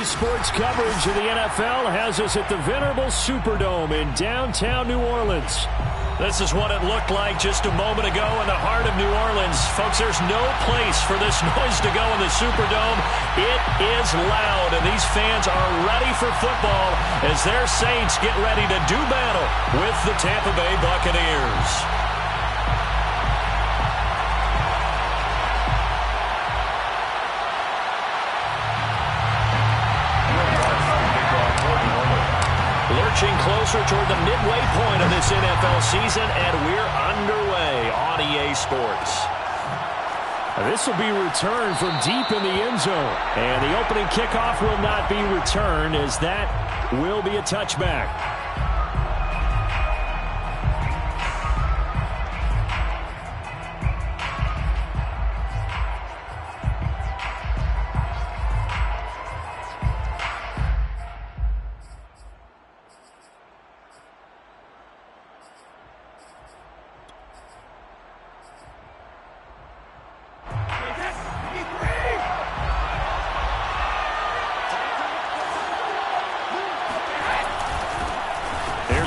Sports coverage of the NFL has us at the venerable Superdome in downtown New Orleans. This is what it looked like just a moment ago in the heart of New Orleans. Folks, there's no place for this noise to go in the Superdome. It is loud, and these fans are ready for football as their Saints get ready to do battle with the Tampa Bay Buccaneers. Lurching closer toward the midway point of this NFL season, and we're underway on EA Sports. This will be returned from deep in the end zone, and the opening kickoff will not be returned as that will be a touchback.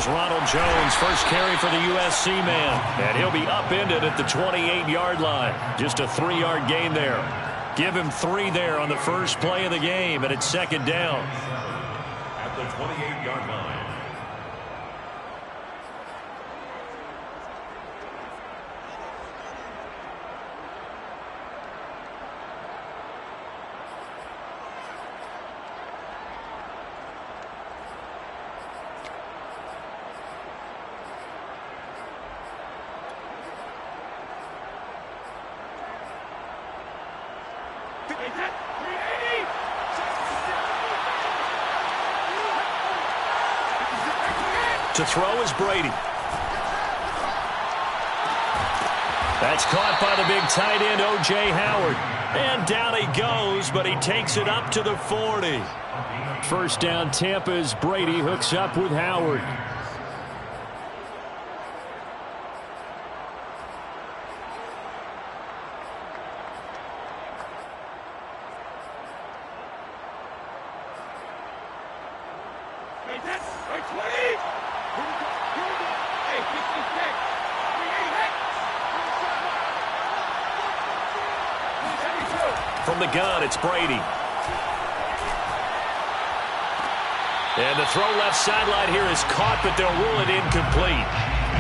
Ronald Jones, first carry for the USC man, and he'll be upended at the 28-yard line. Just a 3-yard gain there. Give him 3 there on the first play of the game, and it's second down. At the 28-yard line. To throw is Brady. That's caught by the big tight end, O.J. Howard. And down he goes, but he takes it up to the 40. First down, Tampa's Brady hooks up with Howard. From the gun, it's Brady. And the throw left sideline here is caught, but they'll rule it incomplete.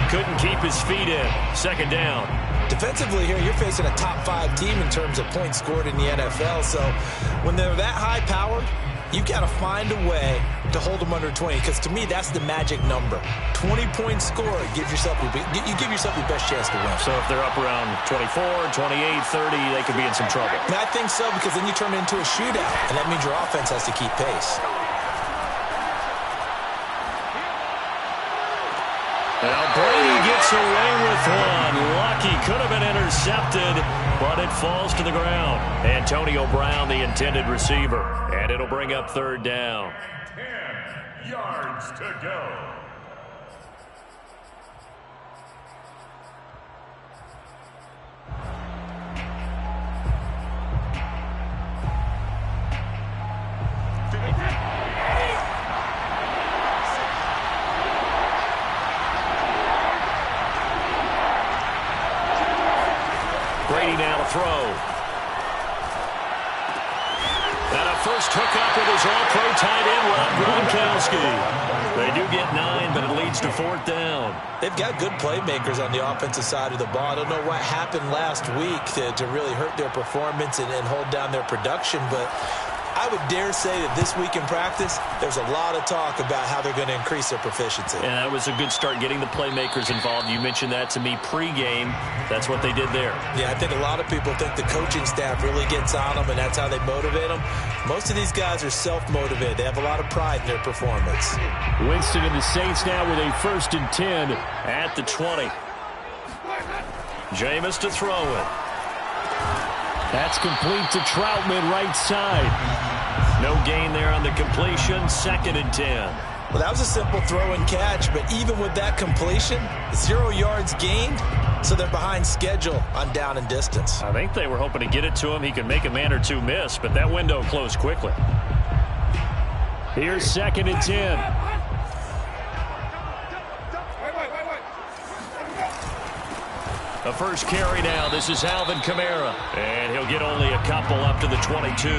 Couldn't keep his feet in. Second down. Defensively here, you're facing a top-5 team in terms of points scored in the NFL. So when they're that high-powered, you got to find a way to hold them under 20, because to me, that's the magic number. 20-point score, you give yourself your best chance to win. So if they're up around 24, 28, 30, they could be in some trouble. And I think so, because then you turn it into a shootout, and that means your offense has to keep pace. Now Brady gets away with one. Lucky, could have been intercepted, but it falls to the ground. Antonio Brown, the intended receiver, and it'll bring up third down. 10 yards to go. Brady now to throw. And a first hookup with his all-pro tight end, Rob Gronkowski. They do get 9, but it leads to fourth down. They've got good playmakers on the offensive side of the ball. I don't know what happened last week to really hurt their performance and hold down their production, but I would dare say that this week in practice, there's a lot of talk about how they're going to increase their proficiency. And that was a good start, getting the playmakers involved. You mentioned that to me pregame. That's what they did there. Yeah, I think a lot of people think the coaching staff really gets on them, and that's how they motivate them. Most of these guys are self-motivated. They have a lot of pride in their performance. Winston and the Saints now with a 1st and 10 at the 20. Jameis to throw it. That's complete to Troutman, right side. No gain there on the completion. 2nd and 10. Well, that was a simple throw and catch, but even with that completion, 0 yards gained, so they're behind schedule on down and distance. I think they were hoping to get it to him. He could make a man or two miss, but that window closed quickly. Here's 2nd and 10. The first carry now. This is Alvin Kamara. And he'll get only a couple up to the 22.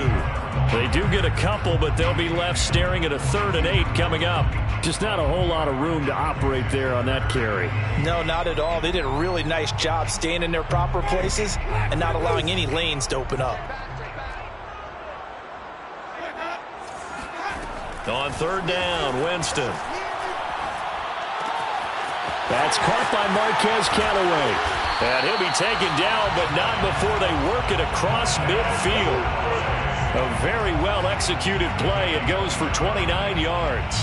They do get a couple, but they'll be left staring at a 3rd and 8 coming up. Just not a whole lot of room to operate there on that carry. No, not at all. They did a really nice job staying in their proper places and not allowing any lanes to open up. On 3rd down, Winston. That's caught by Marquez Callaway. And he'll be taken down, but not before they work it across midfield. A very well-executed play. It goes for 29 yards.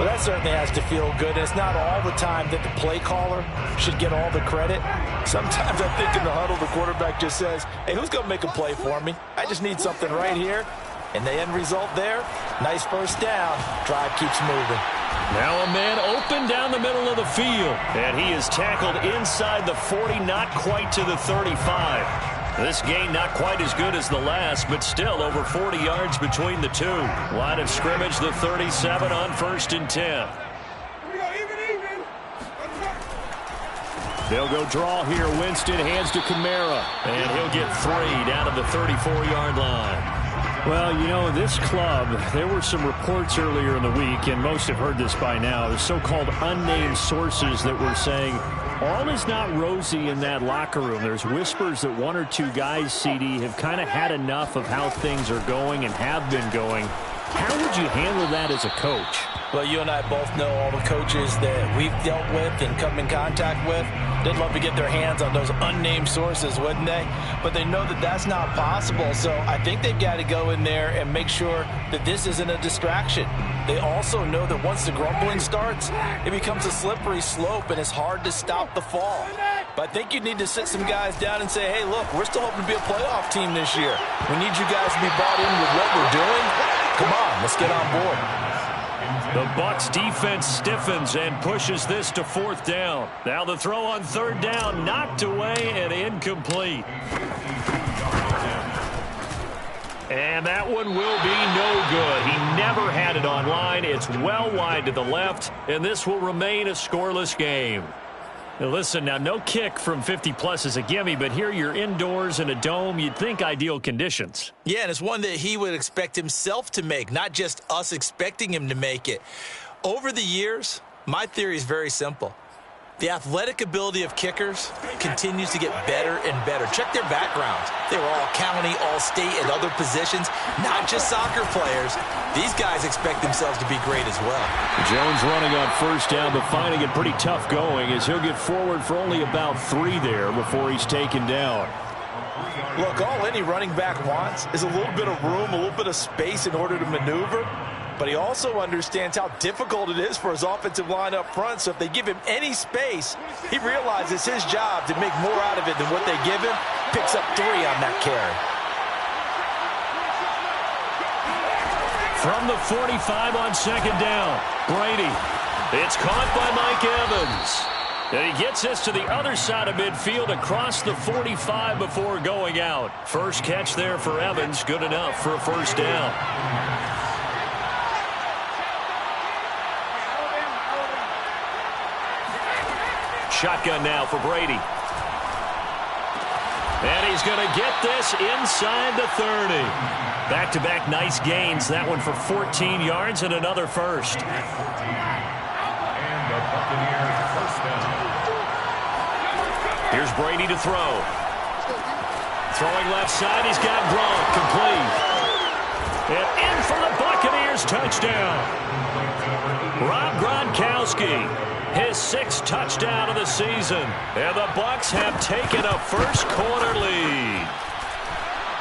Well, that certainly has to feel good. It's not all the time that the play caller should get all the credit. Sometimes I think in the huddle, the quarterback just says, hey, who's going to make a play for me? I just need something right here. And the end result there, nice first down. Drive keeps moving. Now a man open down the middle of the field. And he is tackled inside the 40, not quite to the 35. This gain not quite as good as the last, but still over 40 yards between the two. Line of scrimmage, the 37 on 1st and 10. They'll go draw here. Winston hands to Kamara. And he'll get 3 down to the 34-yard line. Well, you know, this club, there were some reports earlier in the week, and most have heard this by now, the so-called unnamed sources that were saying all is not rosy in that locker room. There's whispers that 1 or 2 guys, CD, have kind of had enough of how things are going and have been going. How would you handle that as a coach? Well, you and I both know all the coaches that we've dealt with and come in contact with. They'd love to get their hands on those unnamed sources, wouldn't they? But they know that that's not possible, so I think they've got to go in there and make sure that this isn't a distraction. They also know that once the grumbling starts, it becomes a slippery slope and it's hard to stop the fall. But I think you need to sit some guys down and say, hey, look, we're still hoping to be a playoff team this year. We need you guys to be bought in with what we're doing. Come on, let's get on board. The Bucs defense stiffens and pushes this to 4th down. Now the throw on 3rd down, knocked away and incomplete. And that one will be no good. He never had it on line. It's well wide to the left, and this will remain a scoreless game. Now listen, now no kick from 50-plus is a gimme, but here you're indoors in a dome. You'd think ideal conditions. Yeah, and it's one that he would expect himself to make, not just us expecting him to make it. Over the years, my theory is very simple. The athletic ability of kickers continues to get better and better. Check their backgrounds. They were all county, all state, and other positions, not just soccer players. These guys expect themselves to be great as well. Jones running on 1st down, but finding it pretty tough going as he'll get forward for only about 3 there before he's taken down. Look, all any running back wants is a little bit of room, a little bit of space in order to maneuver. But he also understands how difficult it is for his offensive line up front. So if they give him any space, he realizes his job to make more out of it than what they give him. Picks up 3 on that carry. From the 45 on 2nd down, Brady. It's caught by Mike Evans. And he gets this to the other side of midfield across the 45 before going out. First catch there for Evans, good enough for a 1st down. Shotgun now for Brady. And he's going to get this inside the 30. Back-to-back nice gains. That one for 14 yards and another first. Here's Brady to throw. Throwing left side. He's got Gronk complete. And in for the Buccaneers touchdown. Rob Gronkowski. His 6th touchdown of the season. And the Bucs have taken a first-quarter lead.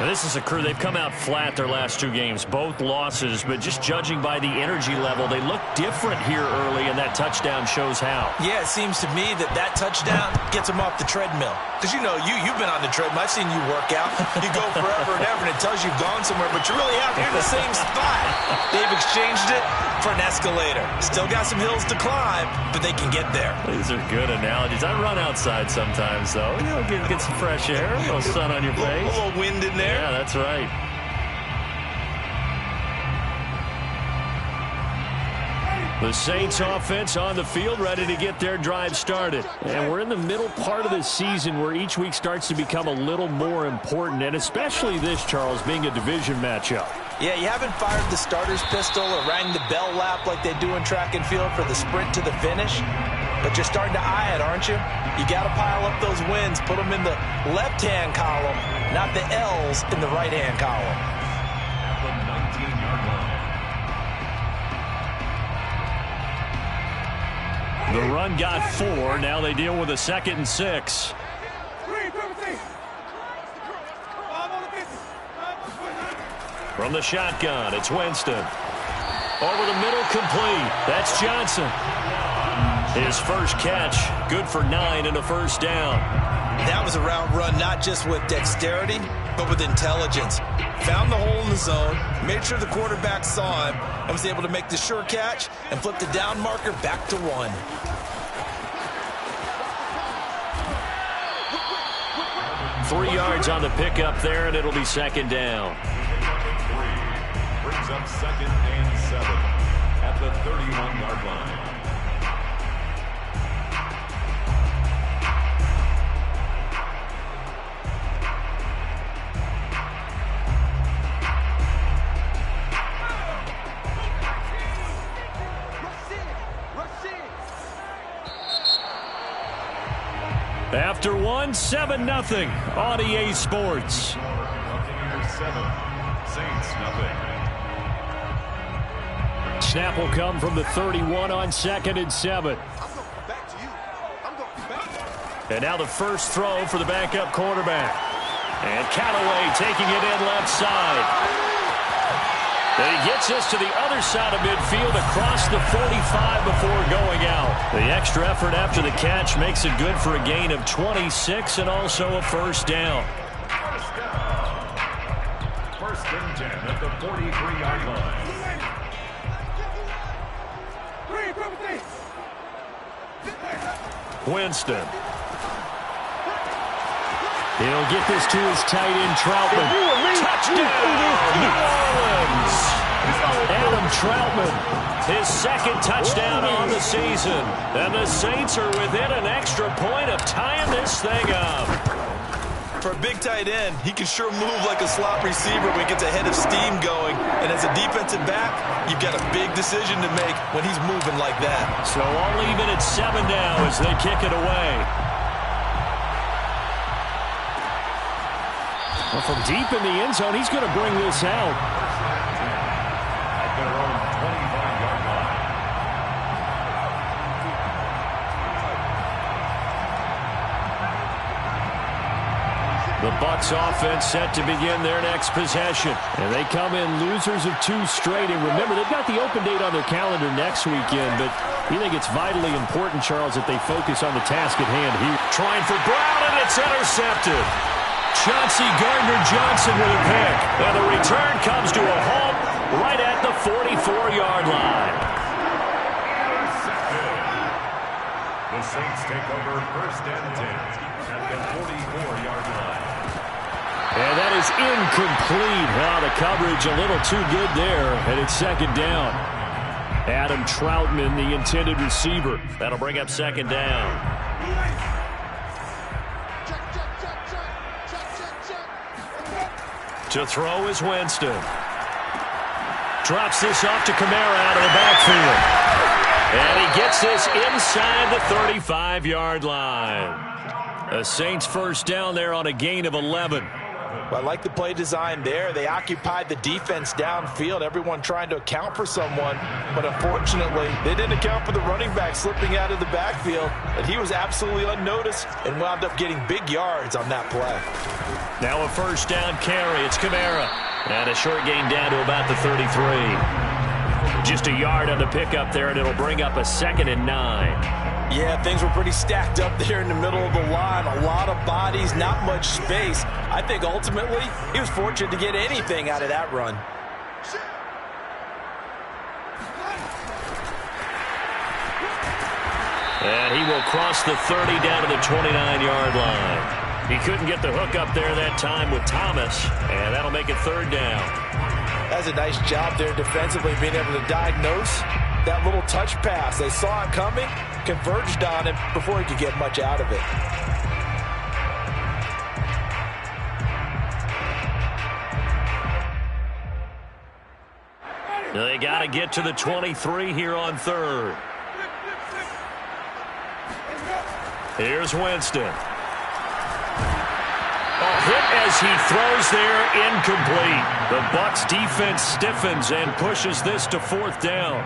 Now, this is a crew. They've come out flat their last 2 games, both losses. But just judging by the energy level, they look different here early, and that touchdown shows how. Yeah, it seems to me that touchdown gets them off the treadmill. Because, you know, you've been on the treadmill. I've seen you work out. You go forever and ever, and it tells you've gone somewhere, but you really haven't. You're in the same spot. They've exchanged it for an escalator. Still got some hills to climb, but they can get there. These are good analogies. I run outside sometimes, though. You know, get some fresh air, a little sun on your face. A little wind in there. Yeah, that's right. The Saints offense on the field, ready to get their drive started. And we're in the middle part of the season where each week starts to become a little more important, and especially this, Charles, being a division matchup. Yeah, you haven't fired the starter's pistol or rang the bell lap like they do in track and field for the sprint to the finish, but you're starting to eye it, aren't you? You got to pile up those wins, put them in the left-hand column, not the L's in the right-hand column. At the 19-yard line. The run got 4. Now they deal with a 2nd and 6. From the shotgun, it's Winston. Over the middle, complete. That's Johnson. His first catch, good for 9 and a first down. That was a route run not just with dexterity, but with intelligence. Found the hole in the zone, made sure the quarterback saw him, and was able to make the sure catch and flip the down marker back to 1. Three yards on the pickup there, and it'll be 2nd down. Brings up 2nd and 7 at the 31-yard line. After 1, 7-0 on EA Sports. Buccaneers 7, Saints nothing. Snap will come from the 31 on 2nd and 7. And now the first throw for the backup quarterback. And Callaway taking it in left side. And he gets us to the other side of midfield across the 45 before going out. The extra effort after the catch makes it good for a gain of 26 and also a first down. First and 10 at the 43-yard line. Winston. He'll get this to his tight end, Troutman. Touchdown, New Orleans. Adam Troutman, his 2nd touchdown on the season. And the Saints are within an extra point of tying this thing up. For a big tight end, he can sure move like a slot receiver when he gets a head of steam going. And as a defensive back, you've got a big decision to make when he's moving like that. So all even at 7 now as they kick it away. Well, from deep in the end zone, he's going to bring this out. At their own 25-yard line. The Bucs offense set to begin their next possession. And they come in losers of 2 straight. And remember, they've got the open date on their calendar next weekend. But we think it's vitally important, Charles, that they focus on the task at hand here. Trying for Brown, and it's intercepted. Chauncey Gardner-Johnson with a pick. And the return comes to a halt right at the 44-yard line. The Saints take over first and 10 at the 44-yard line. And that is incomplete. Well, the coverage a little too good there, and it's 2nd down. Adam Troutman, the intended receiver. That'll bring up 2nd down. To throw is Winston. Drops this off to Kamara out of the backfield. And he gets this inside the 35-yard line. The Saints first down there on a gain of 11. Well, I like the play design there. They occupied the defense downfield, everyone trying to account for someone. But unfortunately, they didn't account for the running back slipping out of the backfield. And he was absolutely unnoticed and wound up getting big yards on that play. Now a first down carry. It's Kamara. And a short gain down to about the 33. Just a yard on the pickup there, and it'll bring up a 2nd and 9. Yeah, things were pretty stacked up there in the middle of the line. A lot of bodies, not much space. I think ultimately he was fortunate to get anything out of that run. And he will cross the 30 down to the 29-yard line. He couldn't get the hook up there that time with Thomas, and that'll make it 3rd down. That's a nice job there defensively, being able to diagnose that little touch pass. They saw it coming, converged on him before he could get much out of it. They got to get to the 23 here on third. Here's Winston. A hit as he throws there, incomplete. The Bucs defense stiffens and pushes this to fourth down.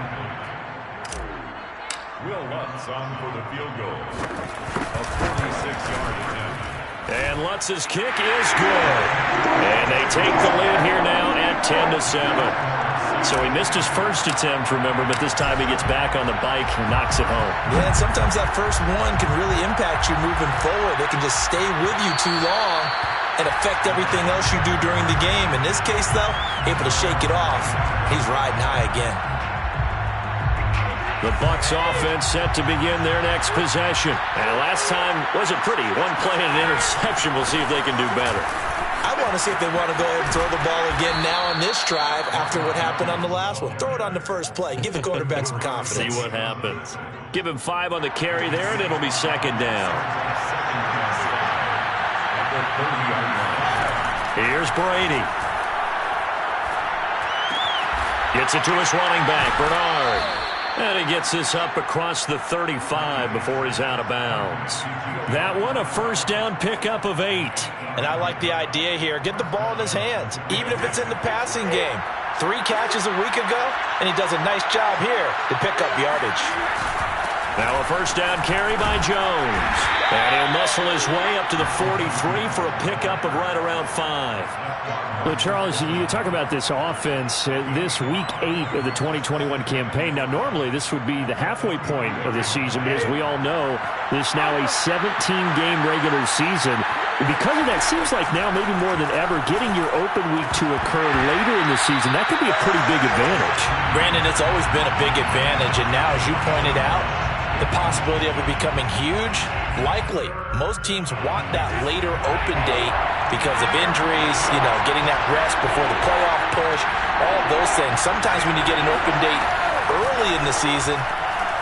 Will Lutz on for the field goal. A 46-yard attempt. And Lutz's kick is good. And they take the lead here now at 10-7. So he missed his first attempt, remember, but this time he gets back on the bike and knocks it home. Yeah, and sometimes that first one can really impact you moving forward. They can just stay with you too long and affect everything else you do during the game. In this case, though, able to shake it off. He's riding high again. The Bucs offense set to begin their next possession. And last time wasn't pretty. One play and an interception. We'll see if they can do better. I want to see if they want to go ahead and throw the ball again now on this drive after what happened on the last one. Throw it on the first play. Give the quarterback some confidence. See what happens. Give him 5 on the carry there, and it'll be second down. Here's Brady. Gets it to his running back, Bernard. And he gets this up across the 35 before he's out of bounds. That one, a first down pickup of 8. And I like the idea here. Get the ball in his hands, even if it's in the passing game. 3 catches a week ago, and he does a nice job here to pick up yardage. Now a first down carry by Jones. And he'll muscle his way up to the 43 for a pickup of right around 5. Well, Charles, you talk about this offense, this week 8 of the 2021 campaign. Now, normally this would be the halfway point of the season, but as we all know, this now a 17-game regular season. Because of that, seems like now maybe more than ever, getting your open week to occur later in the season, that could be a pretty big advantage. Brandon, it's always been a big advantage, and now, as you pointed out, the possibility of it becoming huge, likely. Most teams want that later open date because of injuries, getting that rest before the playoff push, all of those things. Sometimes when you get an open date early in the season,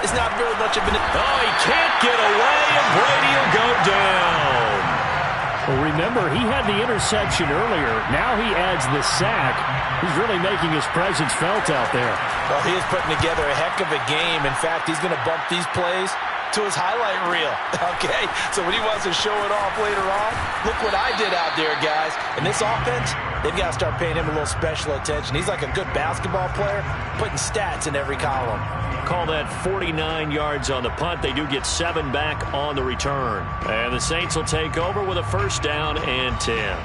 it's not very much of an... Oh, he can't get away, and Brady will go down. Well, remember, he had the interception earlier. Now he adds the sack. He's really making his presence felt out there. Well, he is putting together a heck of a game. In fact, he's going to bump these plays to his highlight reel, okay? So when he wants to show it off later on, look what I did out there, guys. And this offense, they've got to start paying him a little special attention. He's like a good basketball player, putting stats in every column. Call that 49 yards on the punt. They do get 7 back on the return. And the Saints will take over with a first down and 10.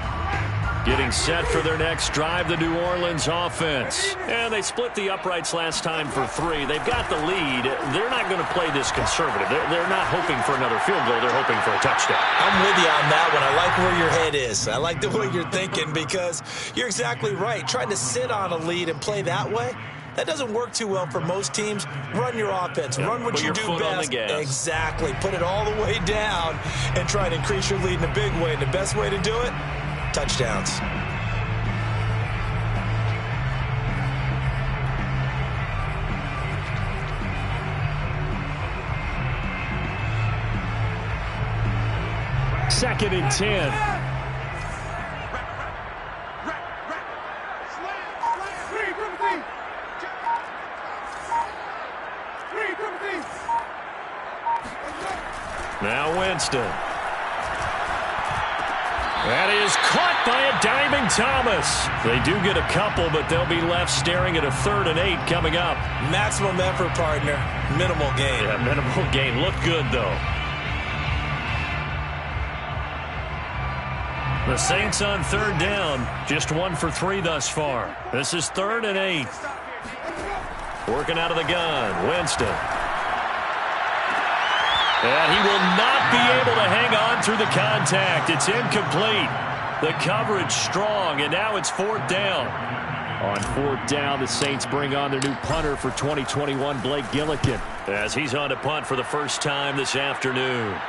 Getting set for their next drive, the New Orleans offense. And they split the uprights last time for 3. They've got the lead. They're not going to play this conservative. They're not hoping for another field goal. They're hoping for a touchdown. I'm with you on that one. I like where your head is. I like the way you're thinking because you're exactly right. Trying to sit on a lead and play that way, that doesn't work too well for most teams. Run your offense. Run what you do best. Exactly. Put it all the way down and try to increase your lead in a big way. And the best way to do it, touchdowns. Second and 10. Now Winston. That is caught by a diving Thomas. They do get a couple, but they'll be left staring at a 3rd and 8 coming up. Maximum effort, partner. Minimal gain. Yeah, minimal gain. Looked good, though. The Saints on 3rd down. Just 1 for 3 thus far. This is 3rd and 8. Working out of the gun. Winston. And he will not be able to hang on through the contact. It's incomplete. The coverage strong, and now it's 4th down. On 4th down, the Saints bring on their new punter for 2021, Blake Gillikin. As he's on to punt for the first time this afternoon.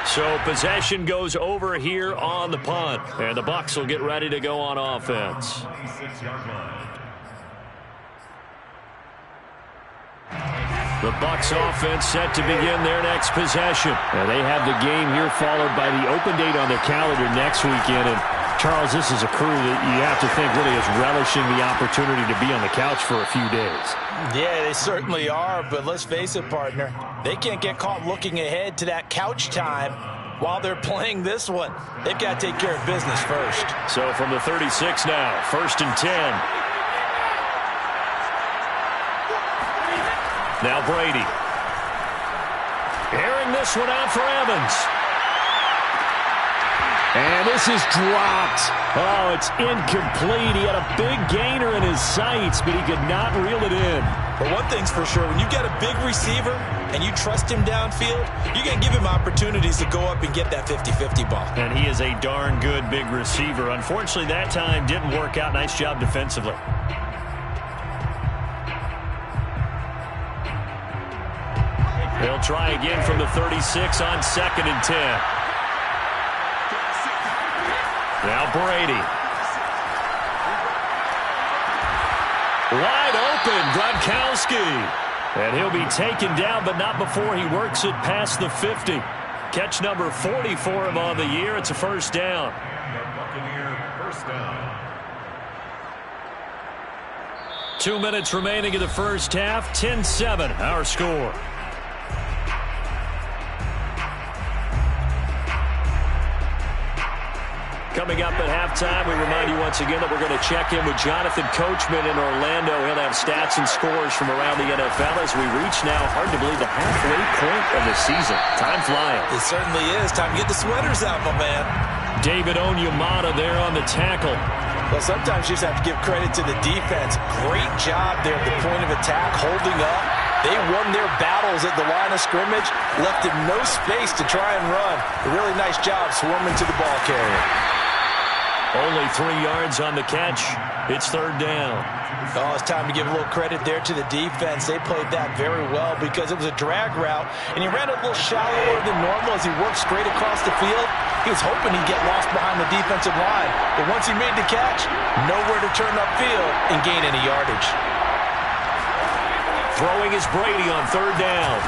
So possession goes over here on the punt. And the Bucs will get ready to go on offense. The Bucs offense set to begin their next possession. Now they have the game here followed by the open date on their calendar next weekend. And Charles, this is a crew that you have to think really is relishing the opportunity to be on the couch for a few days. Yeah, they certainly are, but let's face it, partner. They can't get caught looking ahead to that couch time while they're playing this one. They've got to take care of business first. So from the 36 now, 1st and 10. Now Brady. Airing this one out for Evans. And this is dropped. Oh, it's incomplete. He had a big gainer in his sights, but he could not reel it in. But one thing's for sure, when you got a big receiver and you trust him downfield, you're going to give him opportunities to go up and get that 50-50 ball. And he is a darn good big receiver. Unfortunately, that time didn't work out. Nice job defensively. They'll try again from the 36 on 2nd and 10. Now Brady. Wide open, Gronkowski. And he'll be taken down, but not before he works it past the 50. Catch number 40 for him on the year. It's a first down. First down. 2 minutes remaining in the first half. 10-7, our score. Coming up at halftime, we remind you once again that we're going to check in with Jonathan Coachman in Orlando. He'll have stats and scores from around the NFL as we reach now, hard to believe, the halfway point of the season. Time flying. It certainly is. Time to get the sweaters out, my man. David Onyemata there on the tackle. Well, sometimes you just have to give credit to the defense. Great job there at the point of attack, holding up. They won their battles at the line of scrimmage, left him no space to try and run. A really nice job swarming to the ball carrier. Only 3 yards on the catch. It's 3rd down. Oh, it's time to give a little credit there to the defense. They played that very well because it was a drag route, and he ran a little shallower than normal as he worked straight across the field. He was hoping he'd get lost behind the defensive line, but once he made the catch, nowhere to turn upfield and gain any yardage. Throwing is Brady on 3rd down.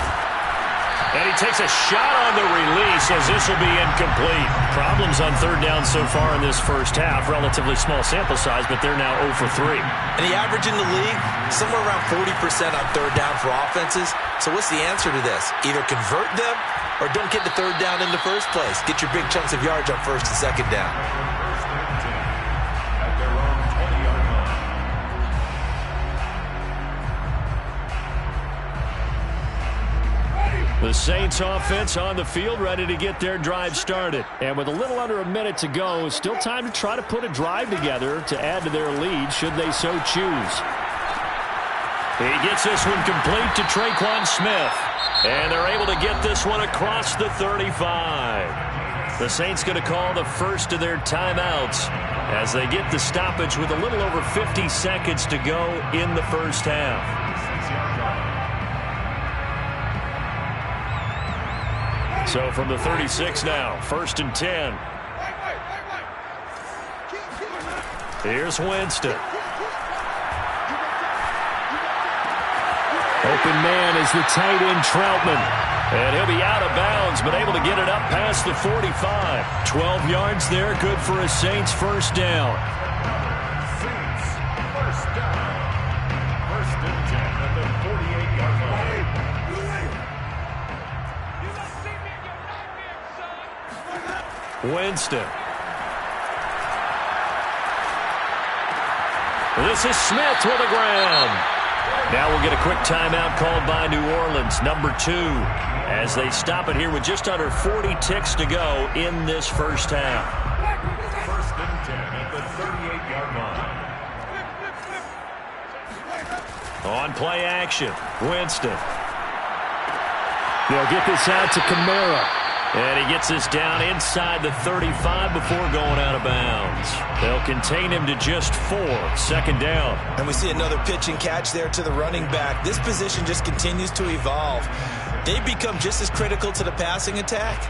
And he takes a shot on the release as this will be incomplete. Problems on 3rd down so far in this first half. Relatively small sample size, but they're now 0 for 3. And the average in the league, somewhere around 40% on 3rd down for offenses. So what's the answer to this? Either convert them or don't get the 3rd down in the first place. Get your big chunks of yards on 1st and 2nd down. At their own 20-yard line. The Saints offense on the field, ready to get their drive started. And with a little under a minute to go, still time to try to put a drive together to add to their lead should they so choose. He gets this one complete to Traquan Smith. And they're able to get this one across the 35. The Saints going to call the first of their timeouts as they get the stoppage with a little over 50 seconds to go in the first half. So from the 36 now, 1st and 10. Here's Winston. Open man is the tight end Troutman. And he'll be out of bounds, but able to get it up past the 45. 12 yards there, good for a Saints first down. Saints first down. 1st and 10 at the 48-yard line. Winston. This is Smith with the ground. Now we'll get a quick timeout called by New Orleans, number 2, as they stop it here with just under 40 ticks to go in this first half. 1st and 10 at the 38-yard line. On play action, Winston. They'll get this out to Kamara. And he gets this down inside the 35 before going out of bounds. They'll contain him to just 4. 2nd down. And we see another pitch and catch there to the running back. This position just continues to evolve. They become just as critical to the passing attack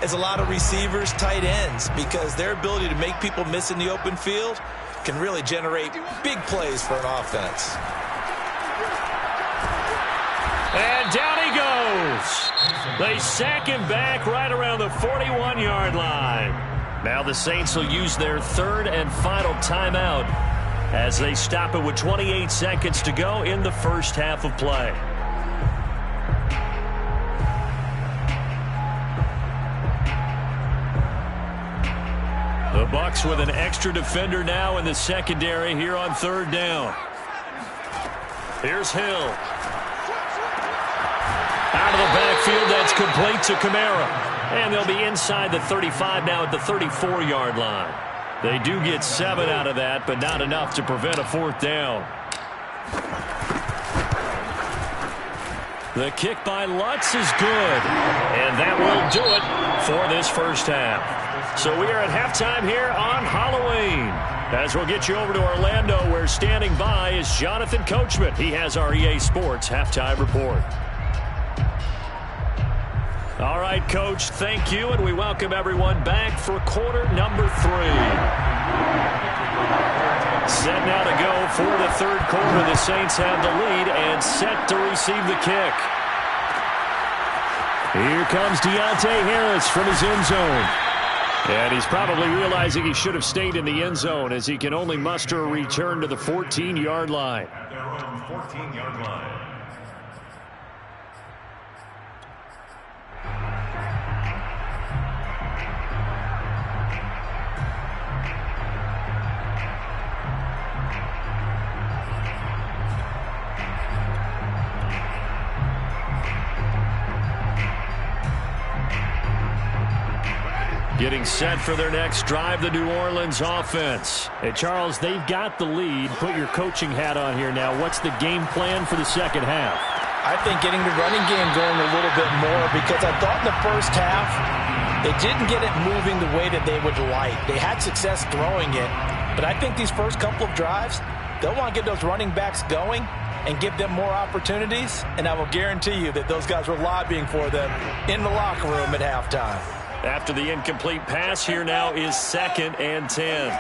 as a lot of receivers, tight ends, because their ability to make people miss in the open field can really generate big plays for an offense. And down he goes. They sack him back right around the 41-yard line. Now the Saints will use their third and final timeout as they stop it with 28 seconds to go in the first half of play. The Bucs with an extra defender now in the secondary here on third down. Here's Hill. Out of the backfield, that's complete to Kamara. And they'll be inside the 35 now at the 34-yard line. They do get 7 out of that, but not enough to prevent a fourth down. The kick by Lutz is good. And that will do it for this first half. So we are at halftime here on Halloween. As we'll get you over to Orlando, where standing by is Jonathan Coachman. He has our EA Sports halftime report. All right, Coach, thank you, and we welcome everyone back for quarter number 3. Set now to go for the third quarter. The Saints have the lead and set to receive the kick. Here comes Deontay Harris from his end zone. And he's probably realizing he should have stayed in the end zone as he can only muster a return to the 14-yard line. Their own 14-yard line. Getting set for their next drive, the New Orleans offense. Hey, Charles, they've got the lead. Put your coaching hat on here now. What's the game plan for the second half? I think getting the running game going a little bit more, because I thought in the first half they didn't get it moving the way that they would like. They had success throwing it, but I think these first couple of drives, they'll want to get those running backs going and give them more opportunities, and I will guarantee you that those guys were lobbying for them in the locker room at halftime. After the incomplete pass, here now is 2nd and 10.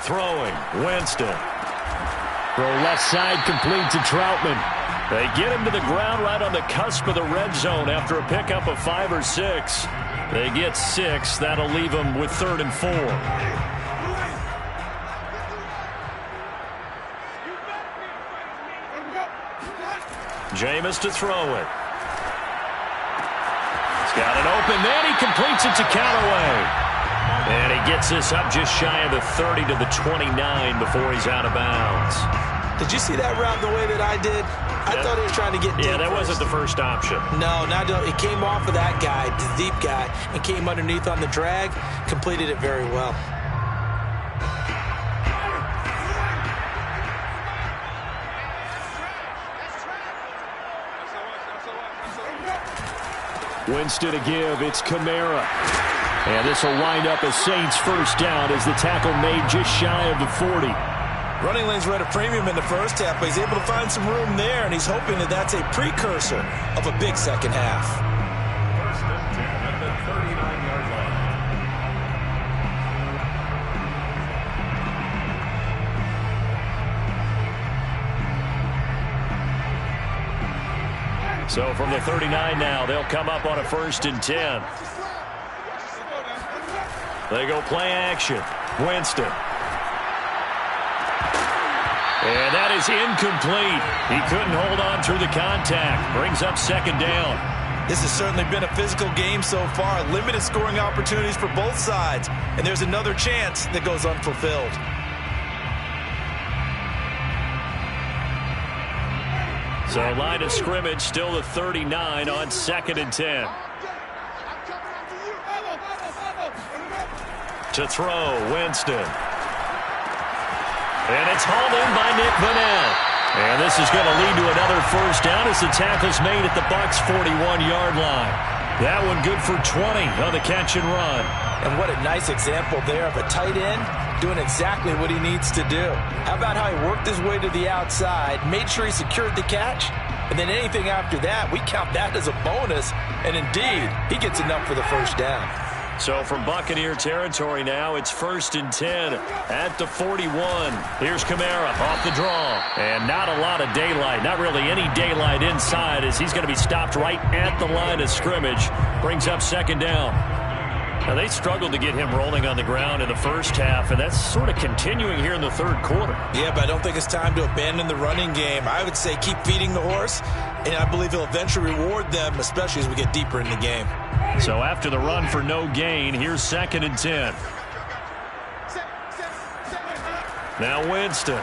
Throwing, Winston. Throw left side complete to Troutman. They get him to the ground right on the cusp of the red zone after a pickup of 5 or 6. They get 6. That'll leave them with 3rd and 4. Jameis to throw it. Got it open, then he completes it to Callaway. And he gets this up just shy of the 30 to the 29 before he's out of bounds. Did you see that route the way that I did? I thought he was trying to get deep. Yeah, that wasn't the first option. No, it came off of that guy, the deep guy, and came underneath on the drag, completed it very well. Winston to give. It's Kamara. And this will wind up a Saints first down as the tackle made just shy of the 40. Running lanes were at a premium in the first half, but he's able to find some room there, and he's hoping that that's a precursor of a big second half. First and 10 at the 39-yard line. So from the 39 now, they'll come up on a 1st and 10. They go play action. Winston. And that is incomplete. He couldn't hold on through the contact. Brings up 2nd down. This has certainly been a physical game so far. Limited scoring opportunities for both sides. And there's another chance that goes unfulfilled. So line of scrimmage still the 39 on 2nd and 10. To throw, Winston. And it's hauled in by Nick Vanell. And this is going to lead to another first down as the tackle's made at the Bucs' 41-yard line. That one good for 20 on the catch and run. And what a nice example there of a tight end doing exactly what he needs to do. How about how he worked his way to the outside, made sure he secured the catch, and then anything after that, we count that as a bonus. And indeed, he gets enough for the first down. So from Buccaneer territory now, it's 1st and 10 at the 41. Here's Kamara off the draw. And not a lot of daylight, not really any daylight inside, as he's going to be stopped right at the line of scrimmage. Brings up 2nd down. Now, they struggled to get him rolling on the ground in the first half, and that's sort of continuing here in the 3rd quarter. Yeah, but I don't think it's time to abandon the running game. I would say keep feeding the horse, and I believe he'll eventually reward them, especially as we get deeper in the game. So after the run for no gain, here's 2nd and 10. Now Winston.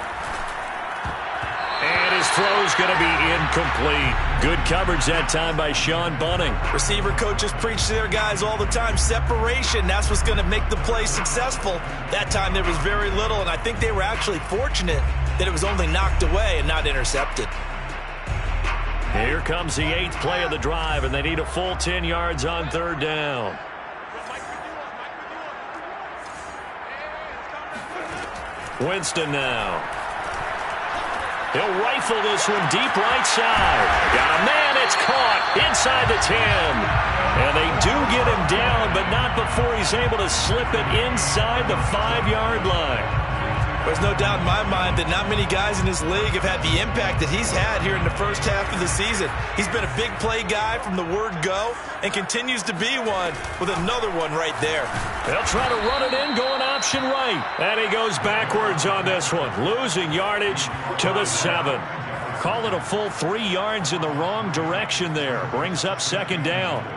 And his throw's going to be incomplete. Good coverage that time by Sean Bunting. Receiver coaches preach to their guys all the time. Separation, that's what's going to make the play successful. That time there was very little, and I think they were actually fortunate that it was only knocked away and not intercepted. Here comes the 8th play of the drive, and they need a full 10 yards on 3rd down. Winston now. He'll rifle this one deep right side. Got a man, it's caught inside the 10. And they do get him down, but not before he's able to slip it inside the 5-yard line. There's no doubt in my mind that not many guys in this league have had the impact that he's had here in the first half of the season. He's been a big play guy from the word go and continues to be one with another one right there. They'll try to run it in, going option right. And he goes backwards on this one, losing yardage to the 7. Call it a full 3 yards in the wrong direction there. Brings up 2nd down.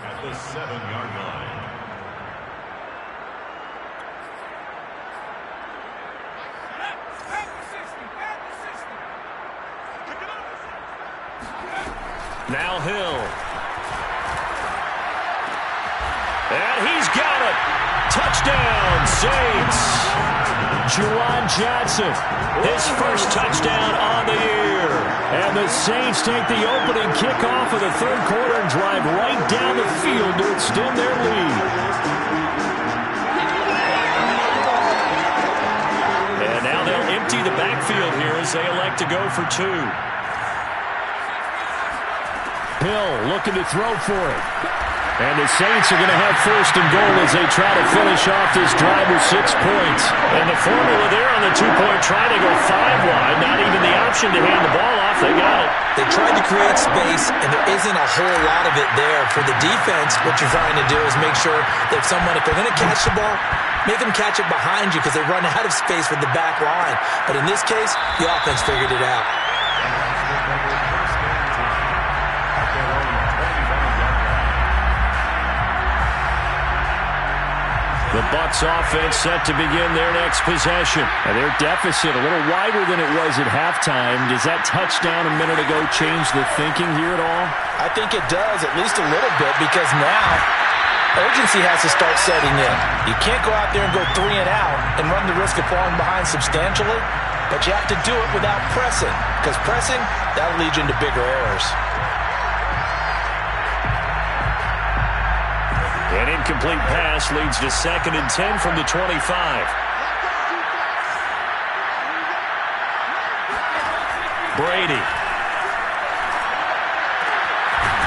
At the 7-yard line. Now Hill. And he's got it. Touchdown, Saints. Juwan Johnson, his first touchdown on the year. And the Saints take the opening kickoff of the 3rd quarter and drive right down the field to extend their lead. And now they'll empty the backfield here as they elect to go for 2. Hill looking to throw for it. And the Saints are going to have 1st and goal as they try to finish off this drive with 6 points. And the formula there on the 2-point try to go 5 wide. Not even the option to hand the ball off. They got it. They tried to create space, and there isn't a whole lot of it there. For the defense, what you're trying to do is make sure that if they're going to catch the ball, make them catch it behind you because they run out of space with the back line. But in this case, the offense figured it out. The Bucs offense set to begin their next possession. And their deficit a little wider than it was at halftime. Does that touchdown a minute ago change the thinking here at all? I think it does, at least a little bit, because now urgency has to start setting in. You can't go out there and go 3 and out and run the risk of falling behind substantially, but you have to do it without pressing, because pressing, that'll lead you into bigger errors. An incomplete pass leads to 2nd and 10 from the 25. Brady.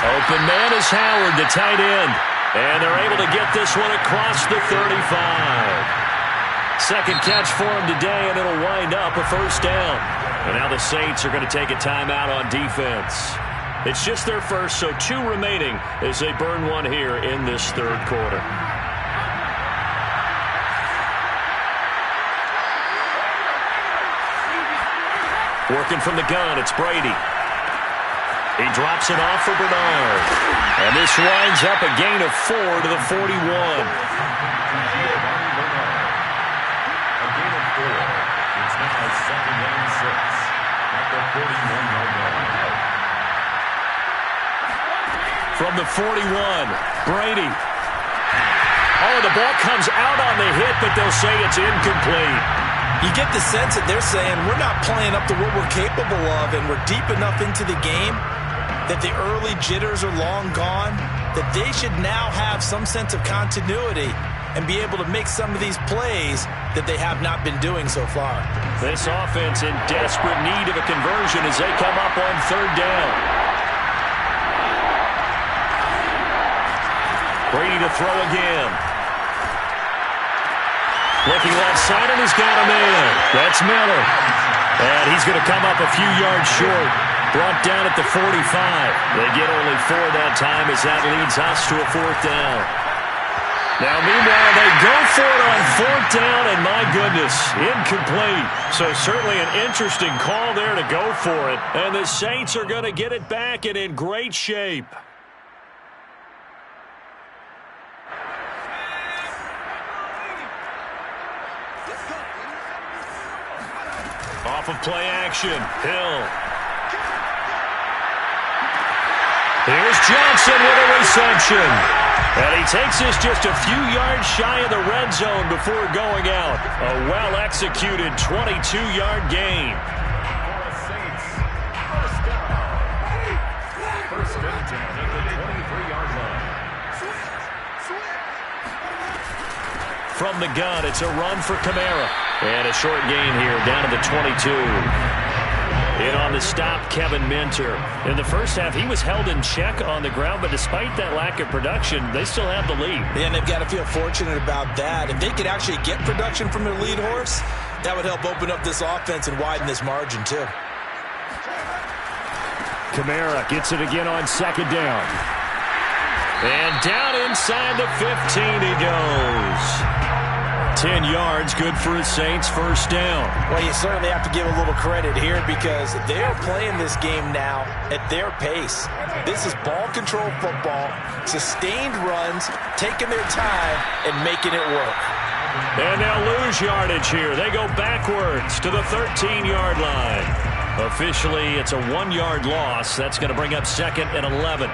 Open man is Howard, the tight end. And they're able to get this one across the 35. Second catch for him today, and it'll wind up a 1st down. And now the Saints are going to take a timeout on defense. It's just their first, so 2 remaining as they burn one here in this 3rd quarter. Working from the gun, it's Brady. He drops it off for Bernard. And this winds up a gain of 4 to the 41. A gain of 4. It's now 2nd and 6 at the 41-yard line. From the 41, Brady. Oh, the ball comes out on the hit, but they'll say it's incomplete. You get the sense that they're saying we're not playing up to what we're capable of, and we're deep enough into the game that the early jitters are long gone, that they should now have some sense of continuity and be able to make some of these plays that they have not been doing so far. This offense in desperate need of a conversion as they come up on 3rd down. Brady to throw again. Looking left side, and he's got a man. That's Miller. And he's going to come up a few yards short. Brought down at the 45. They get only 4 that time as that leads us to a 4th down. Now, meanwhile, they go for it on 4th down, and my goodness, incomplete. So certainly an interesting call there to go for it. And the Saints are going to get it back and in great shape. Off of play action, Hill. Here's Johnson with a reception. And he takes this just a few yards shy of the red zone before going out. A well-executed 22-yard gain. First and 10 at the 23-yard line. From the gun, it's a run for Kamara. And a short gain here, down to the 22. In on the stop, Kevin Minter. In the first half, he was held in check on the ground, but despite that lack of production, they still have the lead. And they've got to feel fortunate about that. If they could actually get production from their lead horse, that would help open up this offense and widen this margin, too. Kamara gets it again on 2nd down. And down inside the 15 he goes. 10 yards, good for his Saints, 1st down. Well, you certainly have to give a little credit here because they're playing this game now at their pace. This is ball control football, sustained runs, taking their time and making it work. And they'll lose yardage here. They go backwards to the 13-yard line. Officially, it's a 1-yard loss. That's going to bring up 2nd and 11.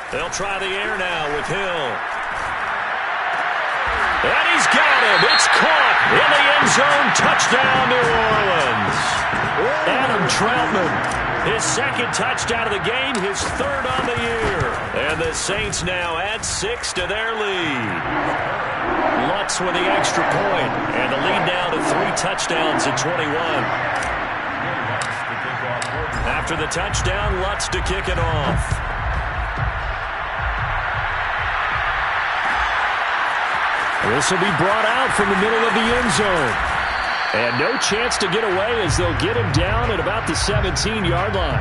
They'll try the air now with Hill. And he's got him. It's caught in the end zone. Touchdown, New Orleans. Adam Troutman, his 2nd touchdown of the game, his 3rd on the year. And the Saints now add 6 to their lead. Lutz with the extra point. And the lead now to 3 touchdowns at 21. After the touchdown, Lutz to kick it off. This will be brought out from the middle of the end zone. And no chance to get away as they'll get him down at about the 17-yard line.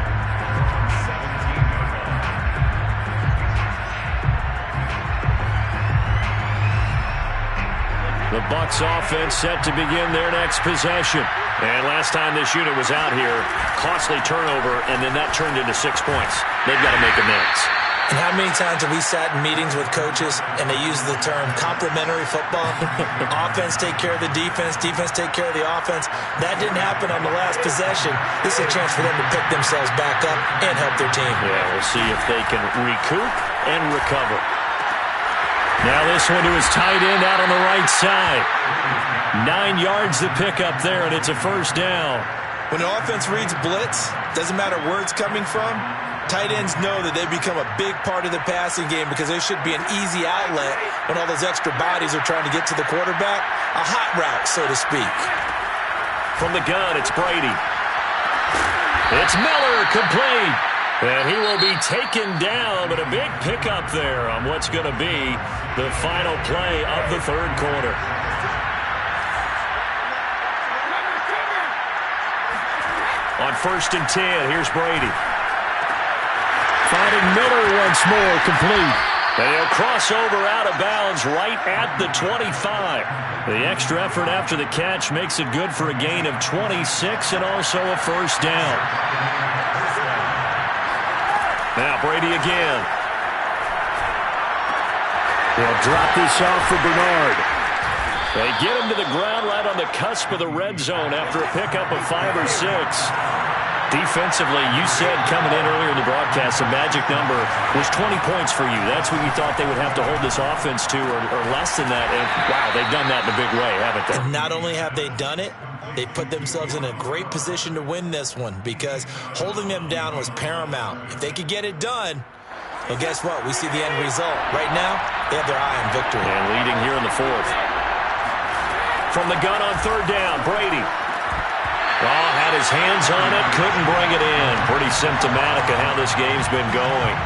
The Bucs offense set to begin their next possession. And last time this unit was out here, costly turnover, and then that turned into 6 points. They've got to make amends. And how many times have we sat in meetings with coaches and they use the term complementary football? Offense take care of the defense, defense take care of the offense. That didn't happen on the last possession. This is a chance for them to pick themselves back up and help their team. Yeah, we'll see if they can recoup and recover. Now this one to his tight end out on the right side. 9 yards to pick up there, and it's a 1st down. When the offense reads blitz, doesn't matter where it's coming from, tight ends know that they become a big part of the passing game because there should be an easy outlet when all those extra bodies are trying to get to the quarterback. A hot route, so to speak. From the gun, it's Brady. It's Miller, complete. And he will be taken down, but a big pickup there on what's going to be the final play of the 3rd quarter. On 1st and 10, here's Brady. Finding Miller once more, complete. And he'll cross over out of bounds right at the 25. The extra effort after the catch makes it good for a gain of 26 and also a 1st down. Now Brady again. They'll drop this off for Bernard. They get him to the ground right on the cusp of the red zone after a pickup of 5 or 6. Defensively, you said coming in earlier in the broadcast, the magic number was 20 points for you. That's what you thought they would have to hold this offense to, or less than that. And, wow, they've done that in a big way, haven't they? And not only have they done it, they put themselves in a great position to win this one because holding them down was paramount. If they could get it done, But guess what? We see the end result. Right now, they have their eye on victory. And leading here in the fourth. From the gun on third down, Brady. Oh, had his hands on it, couldn't bring it in. Pretty symptomatic of how this game's been going.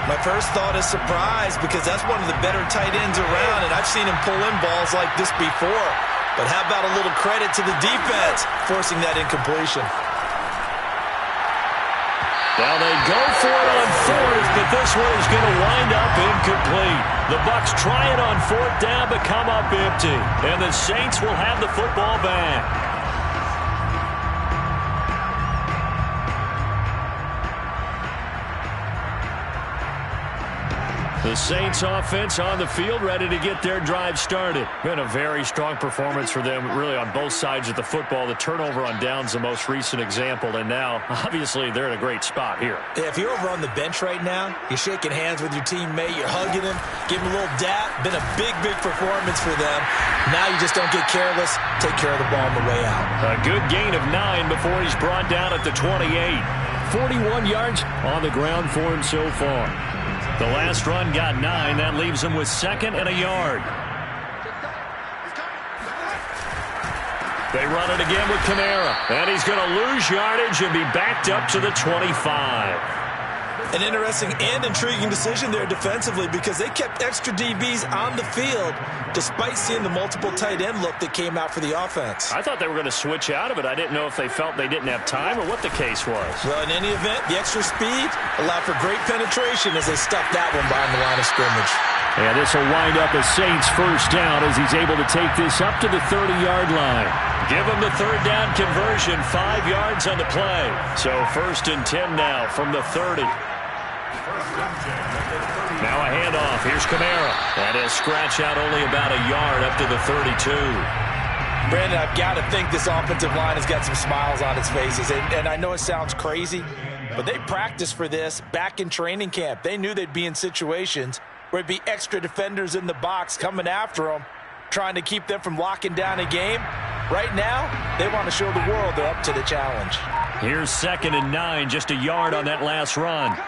My first thought is surprise because that's one of the better tight ends around, and I've seen him pull in balls like this before. But how about a little credit to the defense forcing that incompletion? Now they go for it on fourth, but this one is going to wind up incomplete. The Bucs try it on fourth down, but come up empty. And the Saints will have the football back. The Saints offense on the field, ready to get their drive started. Been a very strong performance for them, really, on both sides of the football. The turnover on downs, the most recent example, and now, obviously, they're in a great spot here. Yeah, if you're over on the bench right now, you're shaking hands with your teammate, you're hugging him, giving him a little dap. Been a big, big performance for them. Now you just don't get careless. Take care of the ball on the way out. A good gain of 9 before he's brought down at the 28. 41 yards on the ground for him so far. The last run got 9. That leaves him with 2nd and a yard. They run it again with Kamara. And he's going to lose yardage and be backed up to the 25. An interesting and intriguing decision there defensively because they kept extra DBs on the field despite seeing the multiple tight end look that came out for the offense. I thought they were going to switch out of it. I didn't know if they felt they didn't have time or what the case was. Well, in any event, the extra speed allowed for great penetration as they stuffed that one behind the line of scrimmage. And this will wind up a Saints first down as he's able to take this up to the 30-yard line. Give him the third down conversion, 5 yards on the play. So 1st and 10 now from the 30. Now a handoff. Here's Kamara. And he'll scratch out only about a yard up to the 32. Brandon, I've got to think this offensive line has got some smiles on its faces. And I know it sounds crazy, but they practiced for this back in training camp. They knew they'd be in situations where it'd be extra defenders in the box coming after them, trying to keep them from locking down a game. Right now, they want to show the world they're up to the challenge. Here's 2nd and 9, just a yard on that last run.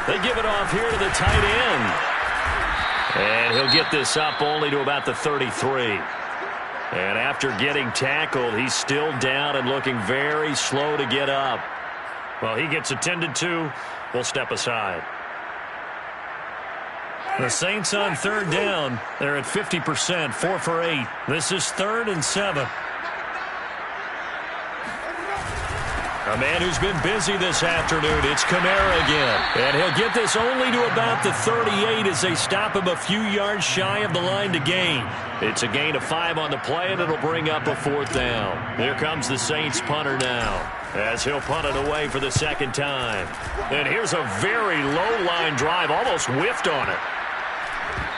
They give it off here to the tight end. And he'll get this up only to about the 33. And after getting tackled, he's still down and looking very slow to get up. Well, he gets attended to. We'll step aside. The Saints on third down. They're at 50%, 4 for 8. This is 3rd and 7. A man who's been busy this afternoon, it's Kamara again. And he'll get this only to about the 38 as they stop him a few yards shy of the line to gain. It's a gain of 5 on the play, and it'll bring up a 4th down. Here comes the Saints punter now, as he'll punt it away for the 2nd time. And here's a very low-line drive, almost whiffed on it.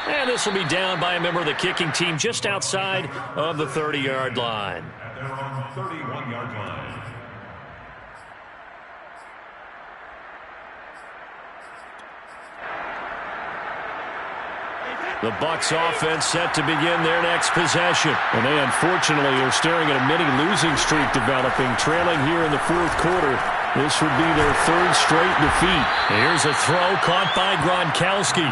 And this will be down by a member of the kicking team just outside of the 30-yard line. They're on the 31-yard line. The Bucs offense set to begin their next possession. And they unfortunately are staring at a mini losing streak developing, trailing here in the 4th quarter. This would be their 3rd straight defeat. Here's a throw caught by Gronkowski.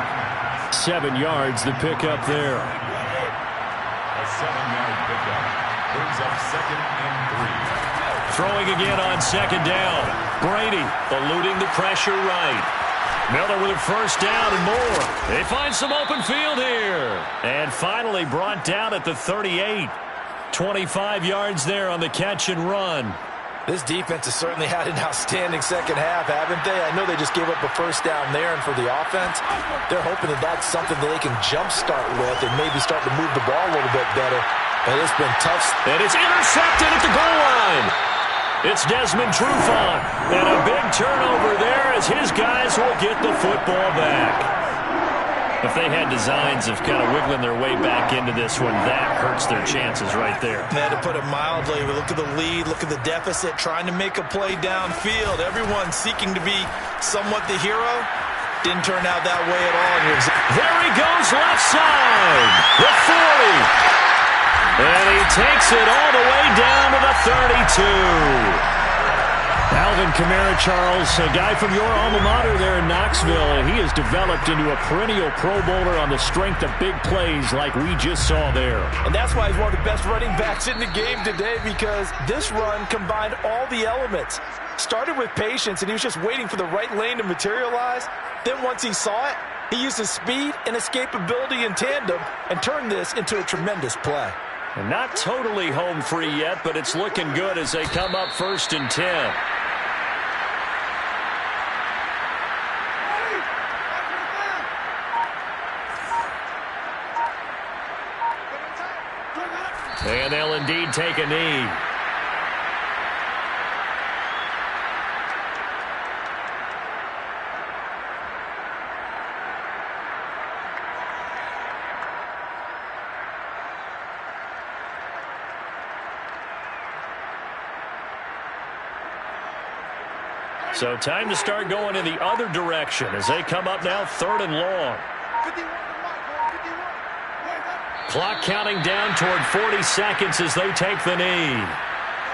7 yards the pickup there. A 7-yard pickup brings up 2nd and 3. Throwing again on 2nd down. Brady eluding the pressure right. Miller with a first down and more. They find some open field here. And finally brought down at the 38. 25 yards there on the catch and run. This defense has certainly had an outstanding second half, haven't they? I know they just gave up a first down there, and for the offense, they're hoping that that's something that they can jumpstart with and maybe start to move the ball a little bit better. But it's been tough. And it's intercepted at the goal line. It's Desmond Trufant, and a big turnover there as his guys will get the football back. If they had designs of kind of wiggling their way back into this one, that hurts their chances right there. Man, to put it mildly, look at the lead, look at the deficit, trying to make a play downfield. Everyone seeking to be somewhat the hero. Didn't turn out that way at all. There he goes, left side, the 40. And he takes it all the way down to the 32. Alvin Kamara, Charles, a guy from your alma mater there in Knoxville. He has developed into a perennial Pro Bowler on the strength of big plays like we just saw there. And that's why he's one of the best running backs in the game today, because this run combined all the elements. Started with patience, and he was just waiting for the right lane to materialize. Then once he saw it, he used his speed and escapability in tandem and turned this into a tremendous play. And not totally home free yet, but it's looking good as they come up 1st and 10. And they'll indeed take a knee. So time to start going in the other direction as they come up now 3rd and long. Clock counting down toward 40 seconds as they take the knee.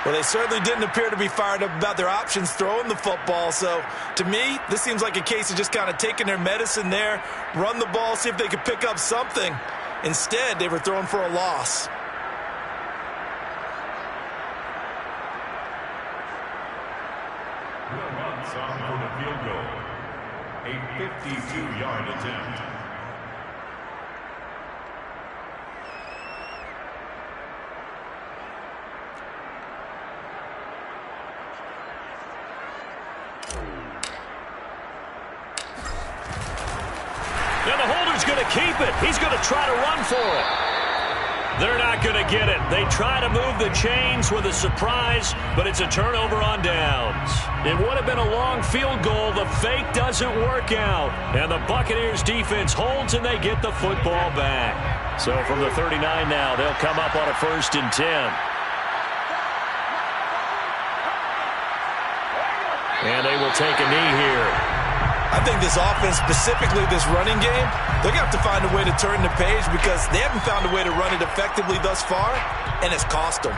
Well, they certainly didn't appear to be fired up about their options throwing the football. So, to me, this seems like a case of just kind of taking their medicine there, run the ball, see if they could pick up something. Instead, they were throwing for a loss. The Bucs on for the field goal. A 52-yard attempt. Now the holder's going to keep it. He's going to try to run for it. They're not going to get it. They try to move the chains with a surprise, but it's a turnover on downs. It would have been a long field goal. The fake doesn't work out. And the Buccaneers defense holds and they get the football back. So from the 39 now, they'll come up on a 1st and 10. And they will take a knee here. I think this offense, specifically this running game, they're going to have to find a way to turn the page because they haven't found a way to run it effectively thus far, and it's cost them.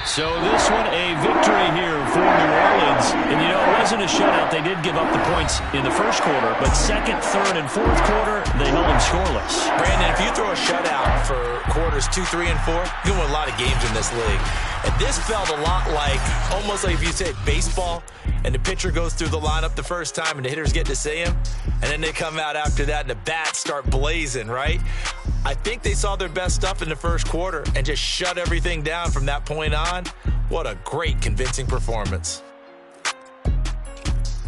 So this one, a victory here for New Orleans. And, you know, it wasn't a shutout. They did give up the points in the first quarter, but 2nd, 3rd, and 4th quarter, they held them scoreless. Brandon, if you throw a shutout for quarters 2, 3, and 4, you can win a lot of games in this league. And this felt a lot like, almost like if you said baseball, and the pitcher goes through the lineup the first time and the hitters get to see him, and then they come out after that and the bats start blazing, right? I think they saw their best stuff in the first quarter and just shut everything down from that point on. What a great, convincing performance.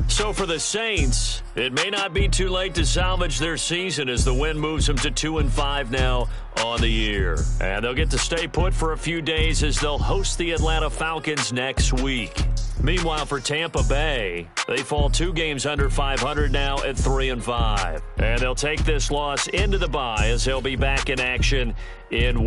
So for the Saints, it may not be too late to salvage their season as the win moves them to 2-5 now on the year. And they'll get to stay put for a few days as they'll host the Atlanta Falcons next week. Meanwhile, for Tampa Bay, they fall 2 games under 500 now at 3-5. And they'll take this loss into the bye as they'll be back in action in